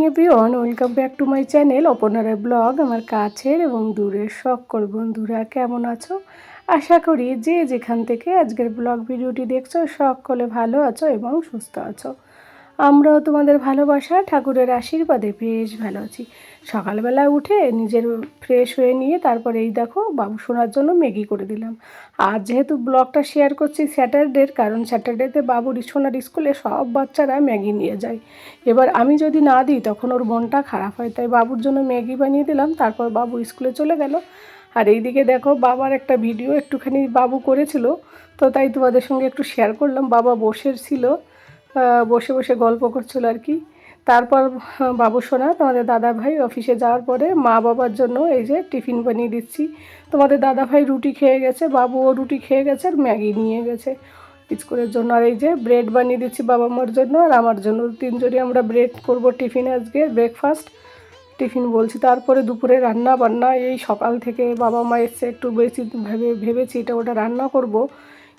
Everyone, welcome back to my channel অপর্ণার blog. আমার কাছের এবং দূরের সকল বন্ধুরা কেমন আছো? আশা করি যে যেখান থেকে আজকের ব্লগ ভিডিওটি দেখছো সকলে ভালো আছো এবং সুস্থ আছো। আমরাও তোমাদের ভালোবাসা ঠাকুরের আশীর্বাদে বেশ ভালো আছি। সকালবেলা উঠে নিজের ফ্রেশ হয়ে নিয়ে তারপরে এই দেখো বাবু শোনার জন্য ম্যাগি করে দিলাম। আর যেহেতু ব্লগটা শেয়ার করছি স্যাটারডের, কারণ স্যাটারডেতে বাবুর সোনার স্কুলে সব বাচ্চারা ম্যাগি নিয়ে যায়। এবার আমি যদি না দিই তখন ওর মনটা খারাপ হয়, তাই বাবুর জন্য ম্যাগি বানিয়ে দিলাম। তারপর বাবু স্কুলে চলে গেল। আর এইদিকে দেখো বাবার একটা ভিডিও একটুখানি বাবু করেছিল, তো তাই তোমাদের সঙ্গে একটু শেয়ার করলাম। বাবা বসেছিল, বসে বসে গল্প করছিল আর কি। তারপর বাবু সোনা তোমাদের দাদা ভাই অফিসে যাওয়ার পরে মা বাবার জন্য এই যে টিফিন বানিয়ে দিচ্ছি। তোমাদের দাদা ভাই রুটি খেয়ে গেছে, বাবুও রুটি খেয়ে গেছে আর ম্যাগি নিয়ে গেছে স্কুলের জন্য। আর এই যে ব্রেড বানিয়ে দিচ্ছি বাবা মার জন্য আর আমার জন্য। তিনজনই আমরা ব্রেড করব টিফিনে, আজকে ব্রেকফাস্ট টিফিন বলছি। তারপরে দুপুরে রান্না বান্না, এই সকাল থেকে বাবা মা এসছে, একটু বেশি ভেবেছি এটা ওটা রান্না করব,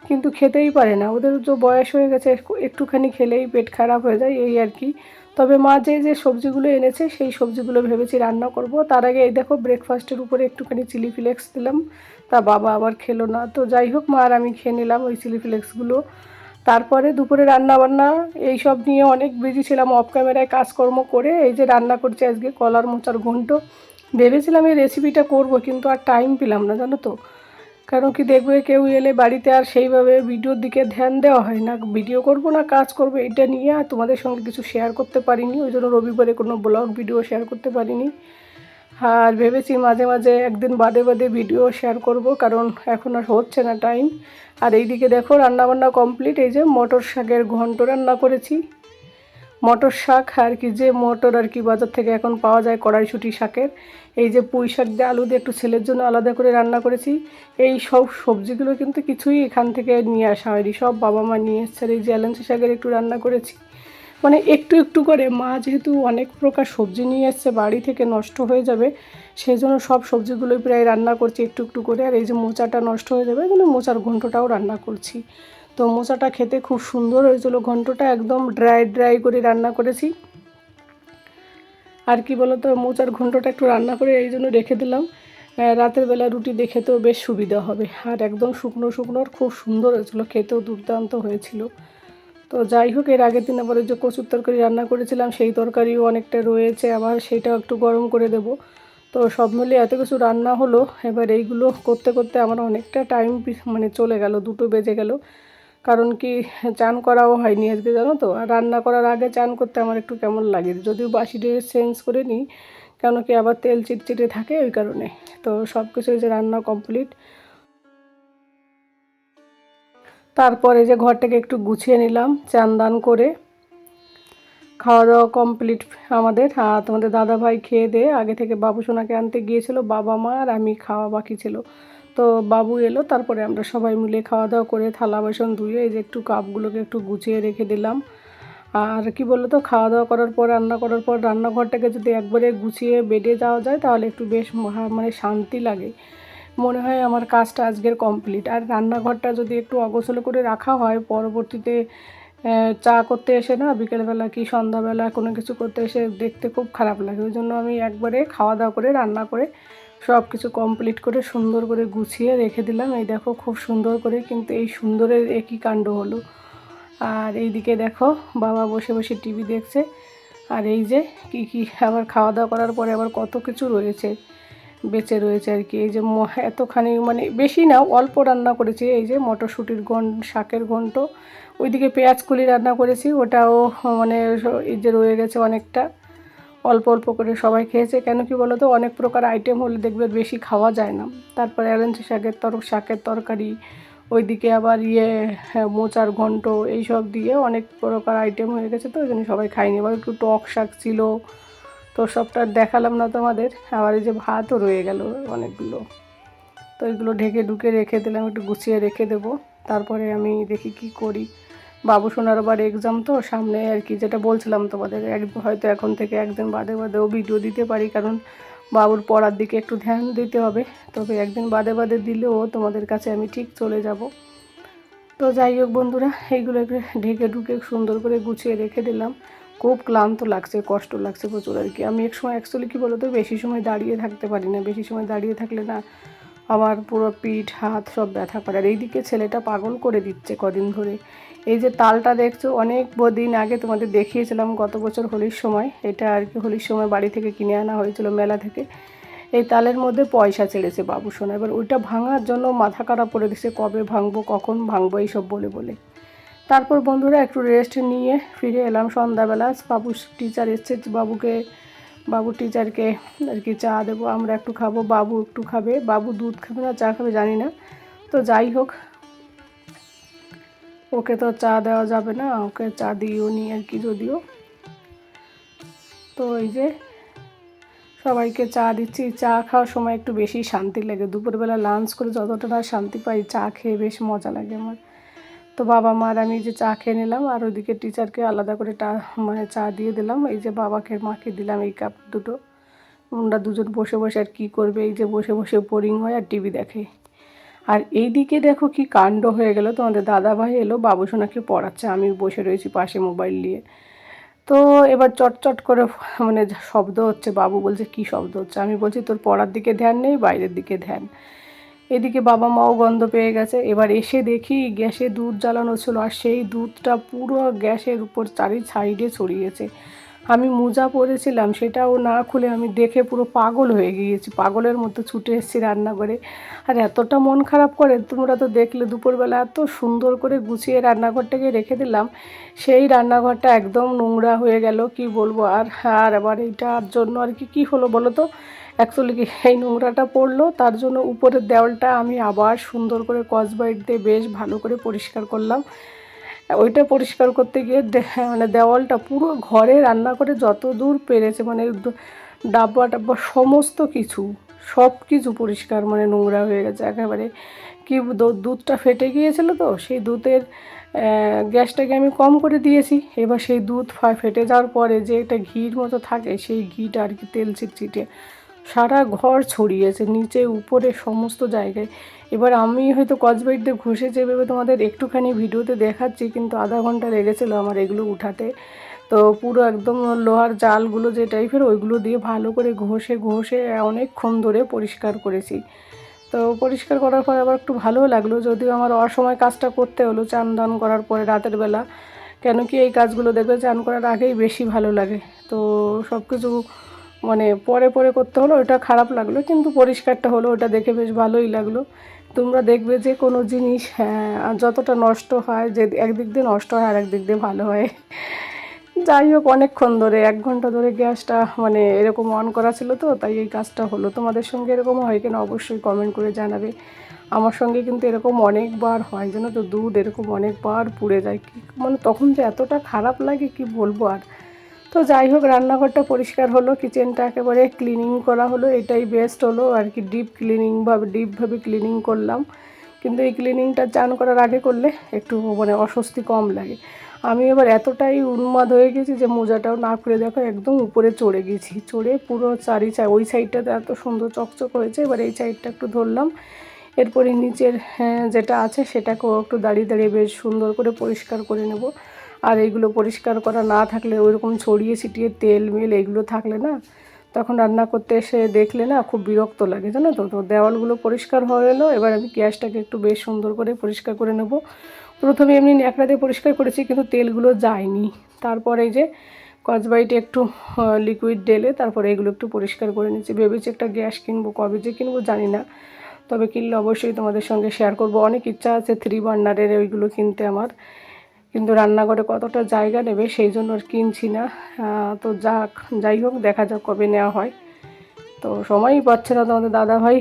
কিন্তু খেতেই পারে না। ওদের যে বয়স হয়ে গেছে, একটুখানি খেলেই পেট খারাপ হয়ে যায় এই আর কি। তবে মা যে যে সবজিগুলো এনেছে সেই সবজিগুলো ভেবেছি রান্না করব। তার আগে এই দেখো ব্রেকফাস্টের উপরে একটুখানি চিলি ফ্লেক্স দিলাম, তা বাবা আবার খেলো না। তো যাই হোক, মা আর আমি খেয়ে নিলাম ওই চিলি ফ্লেক্সগুলো। তারপরে দুপুরে রান্না বান্না এইসব নিয়ে অনেক বিজি ছিলাম, অফ ক্যামেরায় কাজকর্ম করে এই যে রান্না করছি আজকে কলার মোচার ঘন্ট। ভেবেছিলাম এই রেসিপিটা করব, কিন্তু আর টাইম পেলাম না জানো তো। কারণ কি, দেখবে কেউ এলে বাড়িতে আর সেইভাবে ভিডিওর দিকে ধ্যান দেওয়া হয় না। ভিডিও করব না কাজ করব এটা নিয়ে আর তোমাদের সঙ্গে কিছু শেয়ার করতে পারিনি, ওই জন্য রবিবারে কোনো ব্লগ ভিডিও শেয়ার করতে পারিনি। আর ভেবেছি মাঝে মাঝে একদিন বাদে বাদে ভিডিও শেয়ার করব, কারণ এখন আর হচ্ছে না টাইম। আর এইদিকে দেখো রান্নাবান্না কমপ্লিট। এই যে মটর শাকের ঘন্ট রান্না করেছি। মটর শাক আর কি, যে মটর আর কি বাজার থেকে এখন পাওয়া যায় কড়াইশুঁটি শাকের। এই যে পুঁই শাক দিয়ে আলু দিয়ে একটু ছেলের জন্য আলাদা করে রান্না করেছি। এই সব সবজিগুলো কিন্তু কিছুই এখান থেকে নিয়ে আসা হয়নি, সব বাবা মা নিয়ে এসছে। আর এই যে এলাঞ্চি শাকের একটু রান্না করেছি, মানে একটু একটু করে। মা যেহেতু অনেক প্রকার সবজি নিয়ে এসছে, বাড়ি থেকে নষ্ট হয়ে যাবে, সেই জন্য সব সবজিগুলোই প্রায় রান্না করছি একটু একটু করে। আর এই যে মোচাটা নষ্ট হয়ে যাবে, এই জন্য মোচার ঘন্টটাও রান্না করছি। তো মোচাটা খেতে খুব সুন্দর হয়েছিল, ঘন্টটা একদম ড্রাই ড্রাই করে রান্না করেছি। আর কি বলো তো, মোচার ঘন্টটা একটু রান্না করে এই জন্য রেখে দিলাম, রাতের বেলা রুটি দিয়ে খেতেও বেশ সুবিধা হবে। আর একদম শুকনো শুকনো খুব সুন্দর হয়েছিল, খেতেও দুর্দান্ত হয়েছিল। তো যাই হোক, এর আগের দিন আবার যে কচুর তরকারি রান্না করেছিলাম সেই তরকারিও অনেকটা রয়েছে, আবার সেইটাও একটু গরম করে দেব। তো সব মিলিয়ে এত কিছু রান্না হলো। এবার এইগুলো করতে করতে আমার অনেকটা টাইম মানে চলে গেল, 2টো বেজে গেল। কারণ কি, চান করাও হয়নি আজকে জানো তো। আর রান্না করার আগে চান করতে আমার একটু কেমন লাগে, যদিও বাসি ড্রেস চেঞ্জ করে নিই, কেন কি আবার তেল চিটচিটে থাকে ওই কারণে। তো সব কিছু যে রান্না কমপ্লিট। তারপরে যে ঘরটাকে একটু গুছিয়ে নিলাম চান দান করে। খাওয়া দাওয়া কমপ্লিট আমাদের। আর তোমাদের দাদাভাই খেয়ে দিয়ে আগে থেকে বাবু সোনাকে আনতে গিয়েছিল, বাবা মা আর আমি খাওয়া বাকি ছিল। তো বাবু এলো, তারপরে আমরা সবাই মিলে খাওয়া দাওয়া করে থালা বাসন ধুয়ে এই যে একটু কাপগুলোকে একটু গুছিয়ে রেখে দিলাম। আর কি বলো তো, খাওয়া দাওয়া করার পর রান্না করার পর রান্নাঘরটাকে যদি একবারে গুছিয়ে বেডে যাওয়া যায় তাহলে একটু বেশ মানে শান্তি লাগে, মনে হয় আমার কাজটা আজকের কমপ্লিট। আর রান্নাঘরটা যদি একটু অগোছালো করে রাখা হয়, পরবর্তীতে চা করতে এসে না, বিকেলবেলা কি সন্ধ্যাবেলা কোনো কিছু করতে এসে দেখতে খুব খারাপ লাগে। ওই জন্য আমি একবারে খাওয়া দাওয়া করে রান্না করে সব কিছু কমপ্লিট করে সুন্দর করে গুছিয়ে রেখে দিলাম। এই দেখো খুব সুন্দর করে, কিন্তু এই সুন্দরের একই কাণ্ড হলো। আর এইদিকে দেখো বাবা বসে বসে টিভি দেখছে। আর এই যে কি আবার খাওয়া দাওয়া করার পরে আবার কত কিছু রয়েছে, বেঁচে রয়েছে আর কি। এই যে এতখানি, মানে বেশি না, অল্প রান্না করেছি। এই যে মটরশুঁটির শাকের ঘন্ট, ওইদিকে পেঁয়াজ কলি রান্না করেছি, ওটাও মানে এই যে রয়ে গেছে অনেকটা। অল্প অল্প করে সবাই খেয়েছে, কেন কি বলো তো, অনেক প্রকার আইটেম হলে দেখবে বেশি খাওয়া যায় না। তারপরে এলাঞ্চি শাকের তরকারি, ওইদিকে আবার মোচার ঘন্ট, এইসব দিয়ে অনেক প্রকার আইটেম হয়ে গেছে, তো ওই জন্য সবাই খাইনি। এবার একটু টক শাক ছিল, তো সবটা দেখালাম না তোমাদের। আবার এই যে ভাতও রয়ে গেল অনেকগুলো, তো এগুলো ঢেকে ঢুকে রেখে দিলাম, একটু গুছিয়ে রেখে দেবো। তারপরে আমি দেখি কি করি। বাবু সোনার আবার এক্সাম তো সামনে আর কি, যেটা বলছিলাম তোমাদের, হয়তো এখন থেকে একদিন বাদে বাদেও ভিডিও দিতে পারি, কারণ বাবুর পড়ার দিকে একটু ধ্যান দিতে হবে। তবে একদিন বাদে বাদে দিলেও তোমাদের কাছে আমি ঠিক চলে যাব। তো যাই হোক বন্ধুরা, এইগুলো একটু ঢেকে ঢুকে সুন্দর করে গুছিয়ে রেখে দিলাম। খুব ক্লান্ত লাগছে, কষ্ট লাগছে প্রচুর আর কি। আমি এক সময় অ্যাকচুয়ালি কী বলো তো, বেশি সময় দাঁড়িয়ে থাকতে পারি না, বেশি সময় দাঁড়িয়ে থাকলে না আমার পুরো পিঠ হাত সব ব্যথা করে। আর এইদিকে ছেলেটা পাগল করে দিচ্ছে কদিন ধরে। এই যে তালটা দেখছো, অনেক দিন আগে তোমাদের দেখিয়েছিলাম গত বছর হোলির সময়, এটা আর কি হোলির সময় বাড়ি থেকে কিনে আনা হয়েছিল মেলা থেকে। এই তালের মধ্যে পয়সা ছেড়েছে বাবু সোনা, এবার ওইটা ভাঙার জন্য মাথা খারাপ করে দিচ্ছে, কবে ভাঙবো কখন ভাঙবো এইসব বলে বলে। তারপর বন্ধুরা একটু রেস্ট নিয়ে ফিরে এলাম সন্ধ্যাবেলা। বাবু টিচার এসছে, বাবু টিচারকে আর কি চা দেবো, আমরা একটু খাবো, বাবু একটু খাবে। বাবু দুধ খাবে না চা খাবে জানি না, তো যাই হোক ওকে তো চা দেওয়া যাবে না, ওকে চা দিও নি আর কি যদিও। তো এই যে সবাইকে চা দিচ্ছি। চা খাওয়ার সময় একটু বেশি শান্তি লাগে, দুপুরবেলা লাঞ্চ করে যতটা না শান্তি পাই, চা খেয়ে বেশ মজা লাগে আমার। তো বাবা মার আমি যে চা খেয়ে নিলাম, আর ওদিকে টিচারকে আলাদা করে মানে চা দিয়ে দিলাম। এই যে বাবাকে মাকে দিলাম এই কাপ দুটো। ওরা দুজন বসে বসে আর কী করবে, এই যে বসে বসে বোরিং হয় আর টিভি দেখে। আর এই দিকে দেখো কি কাণ্ড হয়ে গেল, তোমাদের দাদাভাই এলো বাবুসোনাকে পড়াচ্ছে, আমি বসে রয়েছি পাশে মোবাইল নিয়ে। তো এবার চটচট করে মানে শব্দ হচ্ছে, বাবু বলছে কি শব্দ হচ্ছে, আমি বলছি তোর পড়ার দিকে ধ্যান নেই, বাইরের দিকে ধ্যান। এদিকে বাবা মাও গন্ধ পেয়ে গেছে। এবার এসে দেখি গ্যাসে দুধ জ্বালানো ছিল, আর সেই দুধটা পুরো গ্যাসের উপর চারি সাইডে ছড়িয়েছে। আমি মোজা পরেছিলাম সেটাও না খুলে আমি দেখে পুরো পাগল হয়ে গিয়েছি, পাগলের মতো ছুটে এসেছি রান্নাঘরে। আর এতটা মন খারাপ করে, তোমরা তো দেখলে দুপুরবেলা এত সুন্দর করে গুছিয়ে রান্নাঘরটাকে রেখে দিলাম, সেই রান্নাঘরটা একদম নোংরা হয়ে গেল, কি বলবো। আর আবার এইটার জন্য আর কি হলো বলো তো, অ্যাকচুয়ালি কি এই নোংরাটা পড়লো, তার জন্য উপরের দেওয়ালটা আমি আবার সুন্দর করে স্কচব্রাইট দিয়ে বেশ ভালো করে পরিষ্কার করলাম। ওইটা পরিষ্কার করতে গিয়ে মানে দেওয়ালটা পুরো ঘরে রান্না করে যত দূর পেরেছে, মানে ডাব্বা টাব্বা সমস্ত কিছু সব কিছু পরিষ্কার, মানে নোংরা হয়ে গেছে একেবারে। কি দুধটা ফেটে গিয়েছিল, তো সেই দুধের গ্যাসটাকে আমি কম করে দিয়েছি। এবার সেই দুধ ফেটে যাওয়ার পরে যে একটা ঘির মতো থাকে, সেই ঘিটা আর কি তেল ছিটছিটে সারা ঘর ছড়িয়েছে, নিচে উপরে সমস্ত জায়গায়। এবার আমি হয়তো স্কচব্রাইট দিয়ে ঘষে যেভাবে তোমাদের একটুখানি ভিডিওতে দেখাচ্ছি, কিন্তু আধা ঘন্টা লেগেছিলো আমার এগুলো উঠাতে। তো পুরো একদম লোহার জালগুলো যে টাইপের, ওইগুলো দিয়ে ভালো করে ঘষে ঘষে অনেকক্ষণ ধরে পরিষ্কার করেছি। তো পরিষ্কার করার পর আবার একটু ভালোও লাগলো, যদিও আমার অসময় কাজটা করতে হলো চান দান করার পরে রাতের বেলা। কেন কি এই কাজগুলো দেখবে চান করার আগেই বেশি ভালো লাগে। তো সব কিছু মানে পরে পরে করতে হলো, ওটা খারাপ লাগলো, কিন্তু পরিষ্কারটা হলো, ওটা দেখে বেশ ভালোই লাগলো। তোমরা দেখবে যে কোনো জিনিস যতটা নষ্ট হয়, যে একদিক দিয়ে নষ্ট হয় আর একদিক দিয়ে ভালো হয়। যাই হোক অনেকক্ষণ ধরে 1 ঘন্টা ধরে গ্যাসটা মানে এরকম অন করা ছিল, তো তাই এই কাজটা হলো। তোমাদের সঙ্গে এরকম হয় কিনা অবশ্যই কমেন্ট করে জানাবে। আমার সঙ্গে কিন্তু এরকম অনেকবার হয়, জানো তো, দুধ এরকম অনেকবার পুড়ে যায়, কি মানে তখন যে এতটা খারাপ লাগে কি বলবো আর। তো যাই হোক রান্নাঘরটা পরিষ্কার হলো, কিচেনটা একেবারে ক্লিনিং করা হলো, এটাই বেস্ট হলো আর কি। ডিপভাবে ক্লিনিং করলাম, কিন্তু এই ক্লিনিংটা চান করার আগে করলে একটু মানে অস্বস্তি কম লাগে। আমি এবার এতটাই উন্মাদ হয়ে গেছি যে মোজাটাও না খুলে দেখো একদম উপরে চড়ে গেছি, চড়ে পুরো ওই সাইডটাতে এত সুন্দর চকচক হয়েছে। এবার এই সাইডটা একটু ধরলাম, এরপরে নিচের যেটা আছে সেটাকেও একটু দাঁড়িয়ে দাঁড়িয়ে বেশ সুন্দর করে পরিষ্কার করে নেব। আর এইগুলো পরিষ্কার করা না থাকলে, ওইরকম ছড়িয়ে ছিটিয়ে তেল মেল এগুলো থাকলে না, তখন রান্না করতে এসে দেখলে না খুব বিরক্ত লাগে, জানো তো। তো দেওয়ালগুলো পরিষ্কার হয়ে এলো, এবার আমি গ্যাসটাকে একটু বেশ সুন্দর করে পরিষ্কার করে নেব। প্রথমে এমনি ন্যাকড়া দিয়ে পরিষ্কার করেছি, কিন্তু তেলগুলো যায়নি। তারপরে এই যে স্কচব্রাইটে একটু লিকুইড ঢেলে তারপরে এগুলো একটু পরিষ্কার করে নিচ্ছি। ভেবেছি একটা গ্যাস কিনবো, কবে যে কিনবো জানি না, তবে কিনলে অবশ্যই তোমাদের সঙ্গে শেয়ার করব। অনেক ইচ্ছা আছে 3 বার্নারের ওইগুলো কিনতে আমার, কিন্তু রান্নাঘরে কতটা জায়গা নেবে সেই জন্য আর কিনছি না। তো যাই হোক দেখা যাক কবে নেওয়া হয়। তো সময়ই পাচ্ছে না তোমাদের দাদাভাই,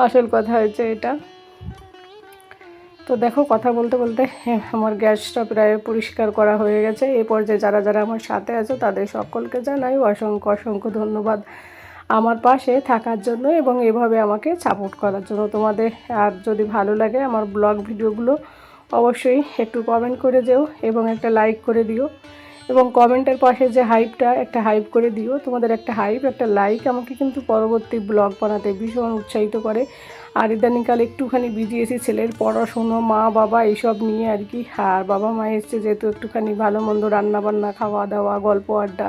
আসল কথা হয়েছে এটা। তো দেখো কথা বলতে বলতে আমার গ্যাসটা প্রায় পরিষ্কার করা হয়ে গেছে। এই পর্যায়ে যারা যারা আমার সাথে আছে তাদের সকলকে জানাই অসংখ্য অসংখ্য ধন্যবাদ আমার পাশে থাকার জন্য এবং এভাবে আমাকে সাপোর্ট করার জন্য তোমাদের। আর যদি ভালো লাগে আমার ব্লগ ভিডিওগুলো অবশ্যই একটু কমেন্ট করে যেও এবং একটা লাইক করে দিও। এবং কমেন্টের পাশে যে হাইপটা একটা হাইপ করে দিও। তোমাদের একটা হাইপ একটা লাইক আমাকে কিন্তু পরবর্তী ব্লগ বানাতে ভীষণ উৎসাহিত করে। আর ইদানিংকাল একটুখানি বিজি এসি ছেলের পড়াশুনো মা বাবা এইসব নিয়ে আর কি। আর বাবা মা এসছে যেহেতু একটুখানি ভালো মন্দ রান্নাবান্না খাওয়া দাওয়া গল্প আড্ডা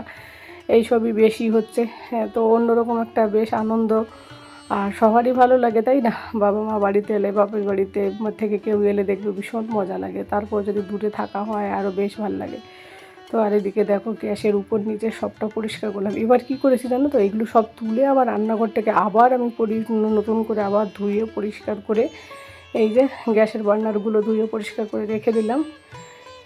এইসবই বেশি হচ্ছে। হ্যাঁ, তো অন্যরকম একটা বেশ আনন্দ আর সবারই ভালো লাগে, তাই না? বাবা মা বাড়িতে এলে বাপের বাড়িতে থেকে কেউ এলে দেখবে ভীষণ মজা লাগে। তারপর যদি দূরে থাকা হয় আরও বেশ ভালো লাগে। তো আর এদিকে দেখো গ্যাসের উপর নিচে সবটা পরিষ্কার করলাম। এবার কি করেছি জানো তো, এগুলো সব তুলে আবার রান্নাঘরটাকে আবার আমি নতুন করে আবার ধুয়ে পরিষ্কার করে এই যে গ্যাসের বার্নারগুলো ধুয়ে পরিষ্কার করে রেখে দিলাম।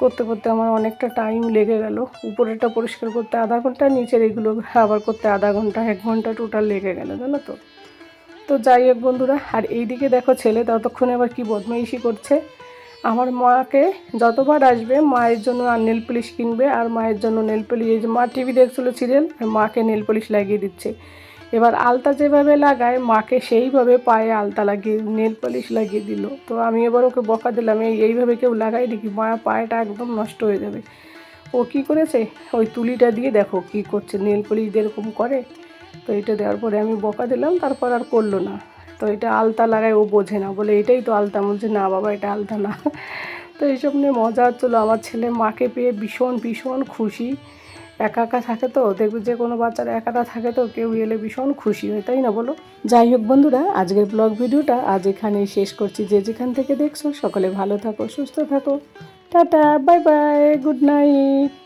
করতে করতে আমার অনেকটা টাইম লেগে গেল। উপরেরটা পরিষ্কার করতে আধা ঘন্টা, নিচের এগুলো আবার করতে আধা ঘন্টা, 1 ঘন্টা টোটাল লেগে গেল, জানো তো। তো যাই হোক বন্ধুরা, আর এইদিকে দেখো ছেলে ততক্ষণে আবার কি বদমাইশি করছে। আমার মাকে যতবার আসবে মায়ের জন্য আর নেল পলিশ কিনবে, আর মায়ের জন্য নেল পলিশ, এই যে মা টিভি দেখছিল সিরিয়াল, আর মাকে নেল পলিশ লাগিয়ে দিচ্ছে। এবার আলতা যেভাবে লাগায় মাকে সেইভাবে পায়ে আলতা লাগিয়ে নেল পলিশ লাগিয়ে দিল। তো আমি এবার ওকে বকা দিলাম, এইভাবে কেউ লাগাই নাকি, মা পায়েটা একদম নষ্ট হয়ে যাবে। ও কি করেছে, ওই তুলিটা দিয়ে দেখো কি করছে, নেল পলিশ দিয়ে এরকম করে। তো এটা দেওয়ার পরে আমি বকা দিলাম, তারপর আর করলো না। তো এটা আলতা লাগায়, ও বোঝে না, বলে এটাই তো আলতা। বলছে না বাবা এটা আলতা না। তো এইসব নিয়ে মজা হচ্ছিলো। আমার ছেলে মাকে পেয়ে ভীষণ ভীষণ খুশি। একা একা থাকে তো, দেখবে যে কোনো বাচ্চারা একাটা থাকে তো কেউ এলে ভীষণ খুশি হয়, তাই না বলো? যাই হোক বন্ধুরা, আজকের ব্লগ ভিডিওটা আজ এখানেই শেষ করছি। যে যেখান থেকে দেখছো সকলে ভালো থাকো, সুস্থ থাকো। Tata, bye bye, good night.